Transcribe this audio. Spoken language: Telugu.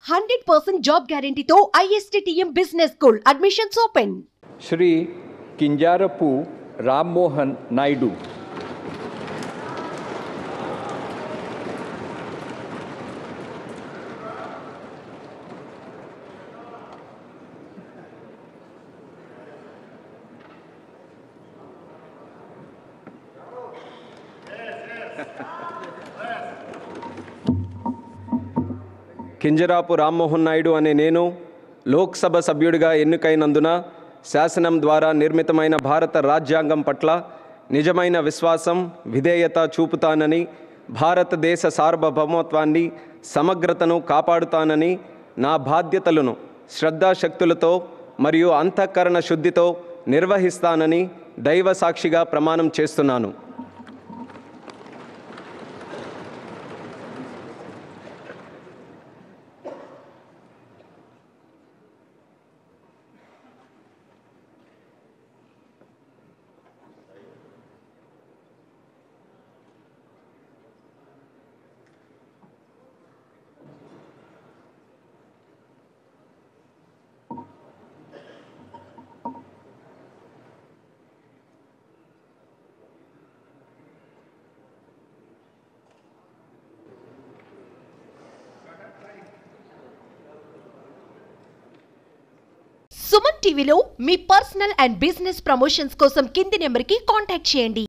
100% job guarantee to ISTTM Business School. Admissions open. Shri किंजारपु Ram Mohan Naidu. Kinjarapu Rammohan Naidu అనే నేను లోక్సభ సభ్యుడిగా ఎన్నికైనందున శాసనం ద్వారా నిర్మితమైన భారత రాజ్యాంగం పట్ల నిజమైన విశ్వాసం, విధేయత చూపుతానని, భారతదేశ సార్వభౌమత్వాన్ని, సమగ్రతను కాపాడుతానని, నా బాధ్యతలను శ్రద్ధాశక్తులతో మరియు అంతఃకరణ శుద్ధితో నిర్వహిస్తానని దైవ సాక్షిగా ప్రమాణం చేస్తున్నాను. సుమన్ టీవీలో మీ పర్సనల్ అండ్ బిజినెస్ ప్రమోషన్స్ కోసం కింది నెంబర్కి కాంటాక్ట్ చేయండి.